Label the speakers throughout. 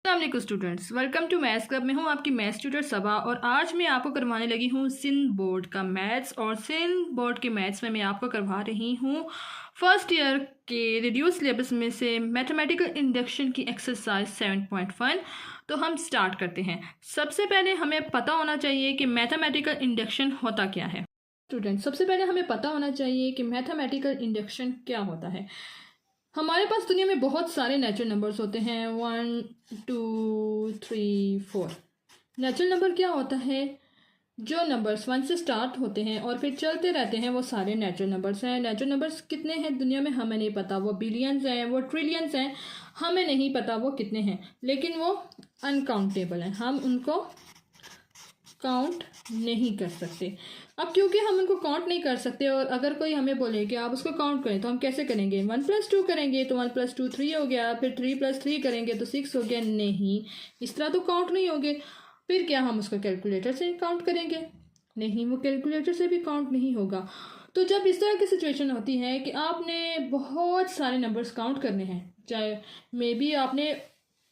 Speaker 1: अस्सलाम students, welcome to maths club में हूँ आपकी मैथ्स ट्यूटर सबा। और आज मैं आपको करवाने लगी हूँ सिंध बोर्ड का मैथ्स। और सिंध बोर्ड के मैथ्स में मैं आपको करवा रही हूँ फर्स्ट ईयर के रिड्यूस सिलेबस में से मैथमेटिकल इंडक्शन की एक्सरसाइज 7.1। तो हम स्टार्ट करते हैं। सबसे पहले हमें पता होना चाहिए कि मैथमेटिकल इंडक्शन होता क्या है। स्टूडेंट, सबसे पहले हमें पता होना चाहिए कि मैथमेटिकल इंडक्शन क्या होता है। हमारे पास दुनिया में बहुत सारे नेचुरल नंबर्स होते हैं, 1 2 3 4। नेचुरल नंबर क्या होता है? जो नंबर्स 1 से स्टार्ट होते हैं और फिर चलते रहते हैं वो सारे नेचुरल नंबर्स हैं। नेचुरल नंबर्स कितने हैं दुनिया में हमें नहीं पता, वो बिलियंस हैं, वो ट्रिलियंस हैं, हमें नहीं पता वो कितने हैं, लेकिन वो अनकाउंटेबल हैं, हम उनको काउंट नहीं कर सकते। अब क्योंकि हम उनको काउंट नहीं कर सकते और अगर कोई हमें बोले कि आप उसको काउंट करें तो हम कैसे करेंगे? 1 + 2 करेंगे तो 1 + 2 3 हो गया, फिर 3 + 3 करेंगे तो 6 हो गया। नहीं, इस तरह तो काउंट नहीं होंगे। फिर क्या हम उसको कैलकुलेटर से काउंट करेंगे? नहीं, वो कैलकुलेटर से भी काउंट नहीं होगा। तो जब इस तरह की सिचुएशन होती है कि आपने बहुत सारे नंबर्स काउंट करने हैं, चाहे मे बी आपने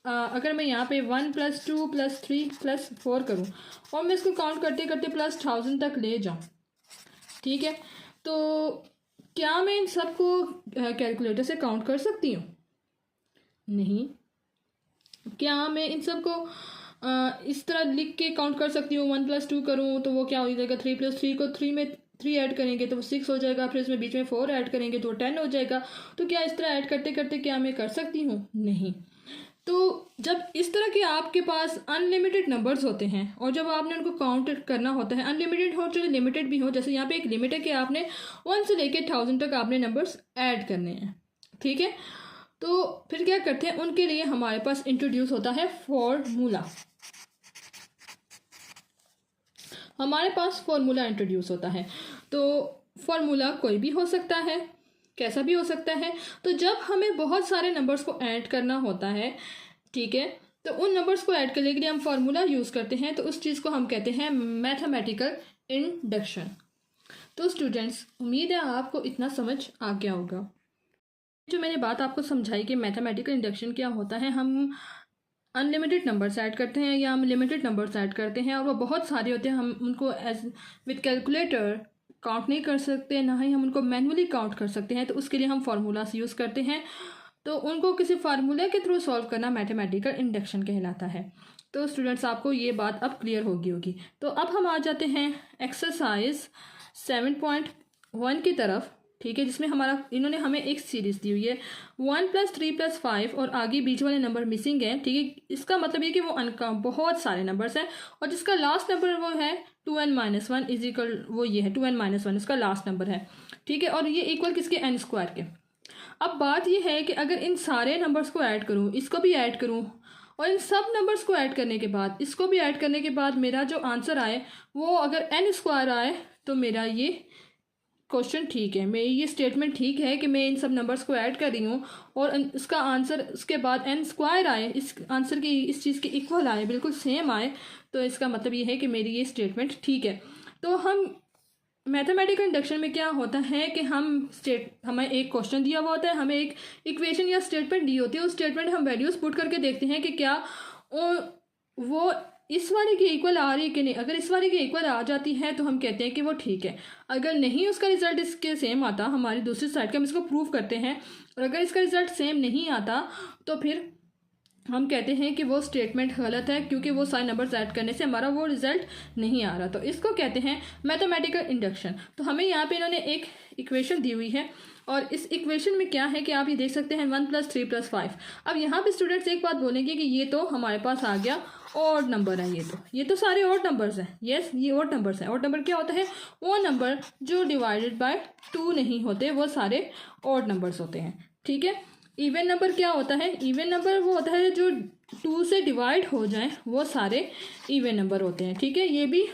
Speaker 1: अगर मैं यहाँ पे 1 + 2 + 3 + 4 करूँ और मैं इसको काउंट करते करते +1000 तक ले जाऊँ, ठीक है, तो क्या मैं इन सबको कैलकुलेटर से काउंट कर सकती हूँ? नहीं। क्या मैं इन सबको इस तरह लिख के काउंट कर सकती हूँ? 1 + 2 करूँ तो वो क्या हो जाएगा, 3 + 3 को 3 में 3 ऐड करेंगे तो वो 6 हो जाएगा, फिर इसमें बीच में 4 ऐड करेंगे तो 10 हो जाएगा। तो क्या इस तरह ऐड करते करते क्या मैं कर सकती हूँ? नहीं। तो जब इस तरह के आपके पास अनलिमिटेड नंबर्स होते हैं और जब आपने उनको काउंट करना होता है, अनलिमिटेड हो चाहे लिमिटेड भी हो, जैसे यहाँ पे एक लिमिट है कि आपने 1 से लेके 1000 तक आपने नंबर्स ऐड करने हैं, ठीक है, तो फिर क्या करते हैं, उनके लिए हमारे पास इंट्रोड्यूस होता है फॉर्मूला। हमारे पास फॉर्मूला इंट्रोड्यूस होता है। तो फॉर्मूला कोई भी हो सकता है, कैसा भी हो सकता है। तो जब हमें बहुत सारे नंबर्स को ऐड करना होता है, ठीक है, तो उन नंबर्स को ऐड करने के लिए हम फॉर्मूला यूज़ करते हैं। तो उस चीज़ को हम कहते हैं मैथमेटिकल इंडक्शन। तो स्टूडेंट्स, उम्मीद है आपको इतना समझ आ गया होगा। जो मैंने बात आपको समझाई कि मैथमेटिकल इंडक्शन क्या होता है, हम अनलिमिटेड नंबर्स ऐड करते हैं या हम लिमिटेड नंबर्स ऐड करते हैं और वो बहुत सारे होते हैं, हम उनको एज विद कैलकुलेटर काउंट नहीं कर सकते, ना ही हम उनको मैनुअली काउंट कर सकते हैं। तो उसके लिए हम फार्मूलास यूज़ करते हैं। तो उनको किसी फार्मूला के थ्रू सॉल्व करना मैथमेटिकल इंडक्शन कहलाता है। तो स्टूडेंट्स, आपको ये बात अब क्लियर होगी। तो अब हम आ जाते हैं एक्सरसाइज 7.1 की तरफ, ठीक है, जिसमें इन्होंने हमें एक सीरीज दी हुई है 1 + 3 + 5 और आगे बीच वाले नंबर मिसिंग है, ठीक है। इसका मतलब ये कि वो बहुत सारे नंबर्स हैं और जिसका लास्ट नंबर वो है 2n - 1 = वो ये है 2n - 1 इसका लास्ट नंबर है, ठीक है। और ये इक्वल किसके? n² के। अब बात ये है कि अगर इन सारे नंबर्स को ऐड करूँ, इसको भी ऐड करूँ और इन सब नंबर्स को ऐड करने के बाद, इसको भी ऐड करने के बाद मेरा जो आंसर आए वो अगर n² आए तो मेरा ये क्वेश्चन ठीक है, मेरी ये स्टेटमेंट ठीक है कि मैं इन सब नंबर्स को ऐड कर रही हूँ और इसका आंसर उसके बाद n² आए, इस आंसर की इस चीज़ के इक्वल आए, बिल्कुल सेम आए, तो इसका मतलब ये है कि मेरी ये स्टेटमेंट ठीक है। तो हम मैथमेटिकल इंडक्शन में क्या होता है कि हमें एक क्वेश्चन दिया हुआ होता है, हमें एक इक्वेशन या स्टेटमेंट दी होती है, उस स्टेटमेंट हम वैल्यूज़ पुट करके देखते हैं कि क्या वो इस वाले की इक्वल आ रही है कि नहीं। अगर इस वाले की इक्वल आ जाती है तो हम कहते हैं कि वो ठीक है। अगर नहीं उसका रिजल्ट इसके सेम आता, हमारी दूसरी साइड का, हम इसको प्रूव करते हैं, और अगर इसका रिजल्ट सेम नहीं आता तो फिर हम कहते हैं कि वो स्टेटमेंट गलत है, क्योंकि वो सारे नंबर्स ऐड करने से हमारा वो रिजल्ट नहीं आ रहा। तो इसको कहते हैं मैथमेटिकल इंडक्शन। तो हमें यहाँ पे इन्होंने एक इक्वेशन दी हुई है और इस इक्वेशन में क्या है कि आप ये देख सकते हैं 1 + 3 + 5। अब यहाँ पे स्टूडेंट्स एक बात बोलेंगे कि ये तो हमारे पास आ गया ऑड नंबर है, ये तो सारे ऑड नंबर्स हैं। यस, ये ऑड नंबर्स हैं। ऑड नंबर क्या होता है? वो नंबर जो डिवाइडेड बाय 2 नहीं होते, वो सारे ऑड नंबर्स होते हैं, ठीक है। इवन नंबर क्या होता है? इवन नंबर वो होता है जो 2 से डिवाइड हो जाए, वो सारे इवन नंबर होते हैं, ठीक है। ये भी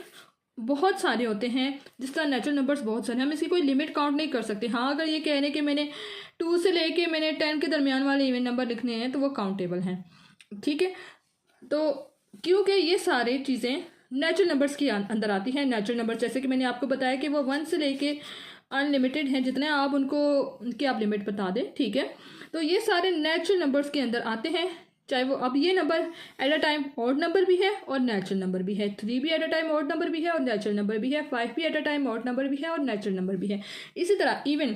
Speaker 1: बहुत सारे होते हैं, जिस तरह नेचुरल नंबर्स बहुत सारे, हम इसकी कोई लिमिट काउंट नहीं कर सकते। हाँ, अगर ये कह रहे हैं कि मैंने 2 से लेके मैंने 10 के दरमियान वाले इवन नंबर लिखने हैं तो वो काउंटेबल हैं, ठीक है। तो क्योंकि ये सारी चीज़ें नेचुरल नंबर्स के अंदर आती हैं। नेचुरल नंबर्स जैसे कि मैंने आपको बताया कि वो 1 से लेके अनलिमिटेड हैं, जितने आप उनको उनकी आप लिमिट बता दें, ठीक है। तो ये सारे नेचुरल नंबर्स के अंदर आते हैं। चाहे वो अब ये number at a time odd number भी है और नेचुरल नंबर भी है, 3 भी at a time odd number भी है और नेचुरल नंबर भी है, 5 भी at a time odd number भी है और नेचुरल नंबर भी है। इसी तरह इवन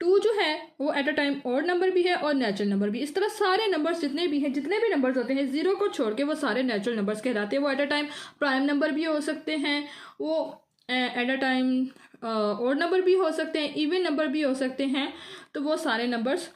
Speaker 1: 2 जो है वो at a time odd number भी है और नेचुरल नंबर भी। इस तरह सारे नंबर्स जितने भी हैं, जितने भी नंबर्स होते हैं 0 को छोड़ के वो सारे नेचुरल नंबर्स कहलाते हैं। वो at a time prime number भी हो सकते हैं, वो at a time odd number भी हो सकते हैं, इवन नंबर भी हो सकते हैं। तो वो सारे नंबर्स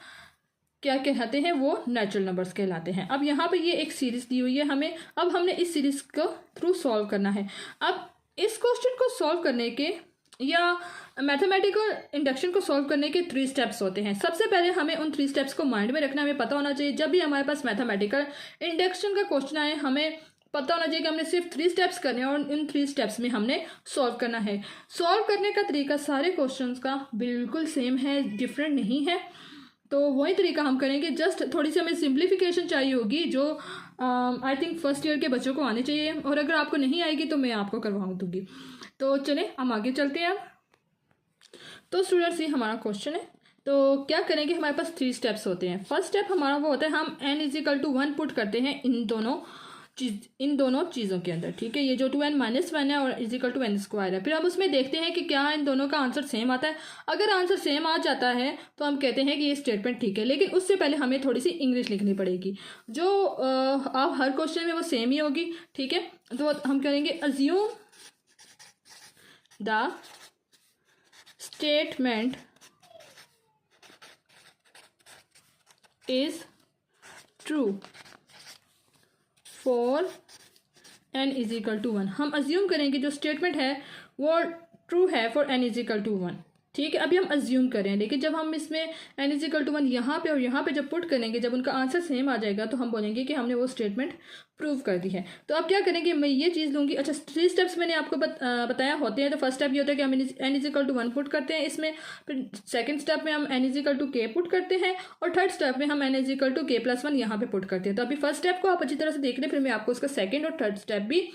Speaker 1: क्या कहलाते हैं, वो नेचुरल नंबर्स कहलाते हैं। अब यहाँ पे ये एक सीरीज दी हुई है हमें, अब हमने इस सीरीज को थ्रू सॉल्व करना है। अब इस क्वेश्चन को सॉल्व करने के या मैथमेटिकल इंडक्शन को सॉल्व करने के 3 स्टेप्स होते हैं। सबसे पहले हमें उन 3 स्टेप्स को माइंड में रखना, हमें पता होना चाहिए जब भी हमारे पास मैथमेटिकल इंडक्शन का क्वेश्चन आए हमें पता होना चाहिए कि हमने सिर्फ 3 स्टेप्स करने हैं और इन 3 स्टेप्स में हमने सॉल्व करना है। सॉल्व करने का तरीका सारे क्वेश्चंस का बिल्कुल सेम है, डिफरेंट नहीं है। तो वही तरीका हम करेंगे, जस्ट थोड़ी सी हमें सिंप्लीफिकेशन चाहिए होगी जो आई थिंक फर्स्ट ईयर के बच्चों को आनी चाहिए, और अगर आपको नहीं आएगी तो मैं आपको करवा दूंगी। तो चलें हम आगे चलते हैं। तो स्टूडेंट्स ये हमारा क्वेश्चन है। तो क्या करेंगे, हमारे पास 3 स्टेप्स होते हैं। फर्स्ट स्टेप हमारा वो होता है हम n = 1 पुट करते हैं इन दोनों चीज़ों के अंदर, ठीक है। ये जो 2n-1 है और =n² है। फिर हम उसमें देखते हैं कि क्या इन दोनों का आंसर सेम आता है। अगर आंसर सेम आ जाता है तो हम कहते हैं कि ये स्टेटमेंट ठीक है, लेकिन उससे पहले हमें थोड़ी सी इंग्लिश लिखनी पड़ेगी जो आप हर क्वेश्चन में वो सेम ही होगी, ठीक है। तो हम करेंगे assume the statement is true for n = 1। हम अज्यूम करेंगे जो स्टेटमेंट है वो ट्रू है फॉर n = 1, ठीक है। अभी हम अज्यूम करें, लेकिन जब हम इसमें n = 1 यहाँ पे और यहाँ पे जब पुट करेंगे, जब उनका आंसर सेम आ जाएगा तो हम बोलेंगे कि हमने वो स्टेटमेंट प्रूव कर दी है। तो अब क्या करेंगे, मैं ये चीज़ लूँगी। अच्छा, 3 स्टेप्स मैंने आपको बताया होते हैं। तो फर्स्ट स्टेप ये होता है कि हम n = 1 पुट करते हैं इसमें, फिर सेकंड स्टेप में हम n = k पुट करते हैं, और थर्ड स्टेप में हम n = k+1 यहाँ पे पुट करते हैं। तो अभी फर्स्ट स्टेप को आप अच्छी तरह से देख लें, फिर मैं आपको उसका सेकेंड और थर्ड स्टेप भी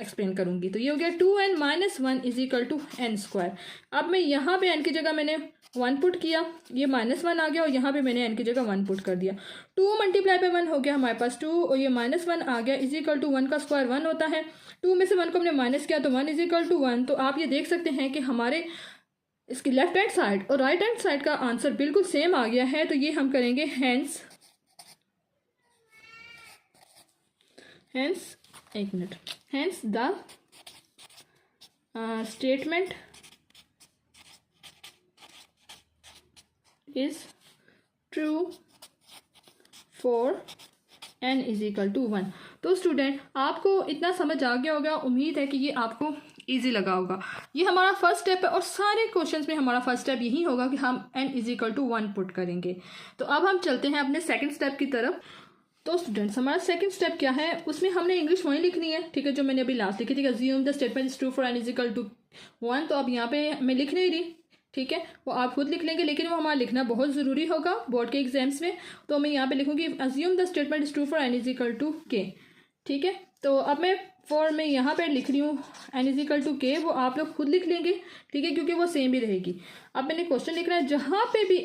Speaker 1: एक्सप्लेन करूंगी। तो ये हो गया 2n-1 = n²। अब मैं यहाँ पे n की जगह मैंने 1 पुट किया, ये -1 आ गया, और यहाँ पे मैंने n की जगह 1 पुट कर दिया। 2 × 1 हो गया हमारे पास 2, और ये -1 आ गया, =1 का स्क्वायर 1 होता है। 2 में से 1 को हमने माइनस किया तो 1 = 1। तो आप ये देख सकते हैं कि हमारे इसकी लेफ्ट हैंड साइड और राइट हैंड साइड का आंसर बिल्कुल सेम आ गया है। तो ये हम करेंगे हेंस एक minute, hence the statement is true for n = 1। तो स्टूडेंट आपको इतना समझ आ गया होगा, उम्मीद है कि ये आपको इजी लगा होगा। ये हमारा फर्स्ट स्टेप है और सारे क्वेश्चंस में हमारा फर्स्ट स्टेप यही होगा कि हम n = 1 पुट करेंगे। तो अब हम चलते हैं अपने सेकंड स्टेप की तरफ। तो स्टूडेंट्स हमारा सेकंड स्टेप क्या है, उसमें हमने इंग्लिश वही लिखनी है, ठीक है, जो मैंने अभी लास्ट लिखी थी, assume the statement is true for n = 1। तो अब यहाँ पे मैं लिख नहीं रही, ठीक है, वो आप खुद लिख लेंगे, लेकिन वो हमारा लिखना बहुत ज़रूरी होगा बोर्ड के एग्जाम्स में। तो मैं यहाँ पे लिखूंगी assume the statement is true for n = k, ठीक है। तो अब मैं यहाँ पे लिख रही हूँ n = k, वो आप लोग खुद लिख लेंगे, ठीक है, क्योंकि वो सेम ही रहेगी। अब मैंने क्वेश्चन लिखना है, जहाँ पे भी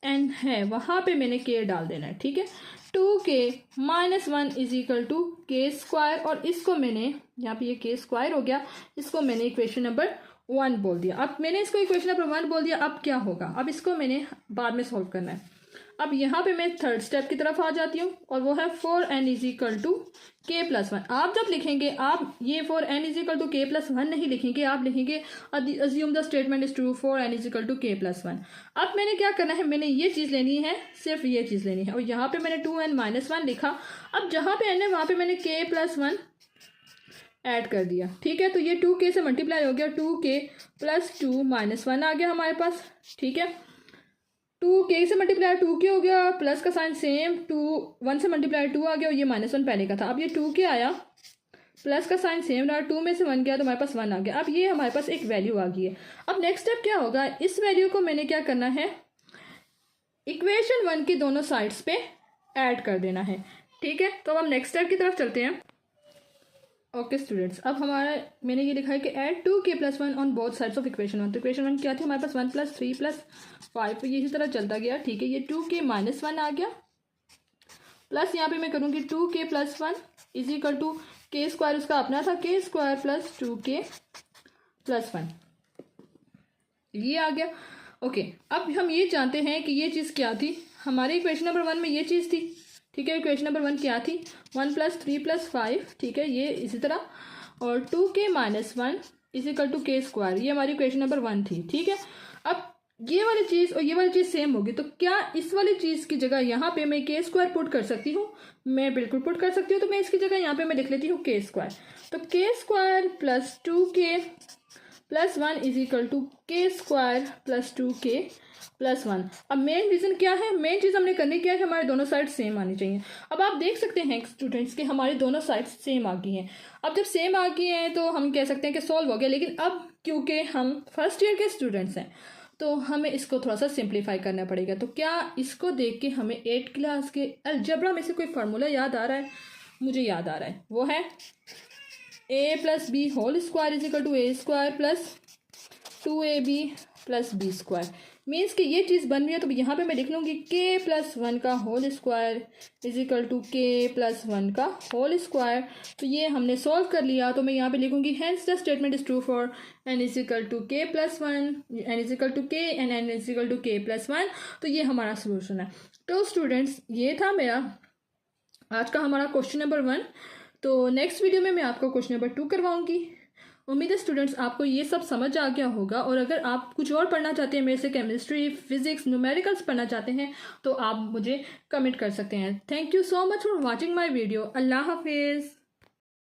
Speaker 1: n है वहाँ पे मैंने k डाल देना है, ठीक है। 2k - 1 = k², और इसको मैंने यहाँ पे ये k² हो गया, इसको मैंने इक्वेशन नंबर 1 बोल दिया। अब मैंने इसको इक्वेशन नंबर 1 बोल दिया। अब क्या होगा, अब इसको मैंने बाद में सॉल्व करना है। अब यहाँ पे मैं थर्ड स्टेप की तरफ आ जाती हूँ, और वो है फॉर n = k+1। आप जब लिखेंगे, आप ये फॉर n = k+1 नहीं लिखेंगे, आप लिखेंगे assume the statement is true for n = k+1। अब मैंने क्या करना है, मैंने ये चीज़ लेनी है, सिर्फ ये चीज़ लेनी है, और यहाँ पे मैंने 2n-1 लिखा। अब जहाँ पे n है वहाँ पे मैंने k+1 ऐड कर दिया, ठीक है। तो ये 2k से मल्टीप्लाई हो गया, 2k + 2 -1 आ गया हमारे पास, ठीक है। 2k से मल्टीप्लाई 2k हो गया, प्लस का साइन सेम, 1 से मल्टीप्लाई 2 आ गया, और ये -1 पहले का था। अब ये 2k आया, प्लस का साइन सेम रहा, 2 में से 1 गया तो हमारे पास 1 आ गया। अब ये हमारे पास एक वैल्यू आ गई है। अब नेक्स्ट स्टेप क्या होगा, इस वैल्यू को मैंने क्या करना है, इक्वेशन 1 की दोनों साइड्स पे ऐड कर देना है, ठीक है। तो अब हम नेक्स्ट स्टेप की तरफ चलते हैं। ओके स्टूडेंट्स, अब हमारा मैंने ये लिखा है कि add 2k+1 on both sides of equation 1। तो इक्वेशन 1 क्या थी हमारे पास, 1 + 3 + 5, ये इसी तरह चलता गया, ठीक है। ये 2k - 1 आ गया, प्लस यहाँ पे मैं करूँगी 2k + 1 is equal to k square उसका अपना था k स्क्वायर + 2k + 1, ये आ गया। ओके, अब हम ये जानते हैं कि ये चीज़ क्या थी, हमारे इक्वेशन नंबर 1 में ये चीज़ थी, ठीक है। इक्वेशन नंबर 1 क्या थी, 1 + 3 + 5, ठीक है, ये इसी तरह, और 2k - 1 is equal to k square, ये हमारी इक्वेशन नंबर 1 थी, ठीक है। अब ये वाली चीज़ और ये वाली चीज़ सेम होगी, तो क्या इस वाली चीज़ की जगह यहाँ पे मैं k स्क्वायर पुट कर सकती हूँ? मैं बिल्कुल पुट कर सकती हूँ। तो मैं इसकी जगह यहाँ पे मैं लिख लेती हूँ k स्क्वायर, तो k square + 2k + 1 is equal to k square + 2k + 1। अब मेन रीज़न क्या है, मेन चीज़ हमने करनी क्या है कि हमारे दोनों साइड सेम आनी चाहिए। अब आप देख सकते हैं स्टूडेंट्स कि हमारी दोनों साइड सेम आ गई हैं। अब जब सेम आ गई हैं तो हम कह सकते हैं कि सॉल्व हो गया, लेकिन अब क्योंकि हम फर्स्ट ईयर के स्टूडेंट्स हैं तो हमें इसको थोड़ा सा सिंप्लीफाई करना पड़ेगा। तो क्या इसको देख के हमें 8th क्लास के अलजेब्रा में से कोई फार्मूला याद आ रहा है? मुझे याद आ रहा है, वो है a + b whole square is equal to a square + 2ab + b square. Means कि ये चीज़ बन रही है, तो यहाँ पे मैं लिख लूँगी k + 1 का whole square is equal to k + 1 का होल स्क्वायर। तो ये हमने सॉल्व कर लिया, तो मैं यहाँ पे लिखूँगी hence the statement is true for n is equal to k + 1, n is equal to k and n is equal to k + 1। तो ये हमारा सोल्यूशन है। तो स्टूडेंट्स, ये था मेरा आज का हमारा क्वेश्चन नंबर 1। तो नेक्स्ट वीडियो में मैं आपको क्वेश्चन नंबर 2 करवाऊँगी। उम्मीद है स्टूडेंट्स आपको ये सब समझ आ गया होगा, और अगर आप कुछ और पढ़ना चाहते हैं मेरे से, केमिस्ट्री, फिजिक्स, न्यूमेरिकल्स पढ़ना चाहते हैं, तो आप मुझे कमेंट कर सकते हैं। Thank you so much for watching my video. अल्लाह हाफिज़।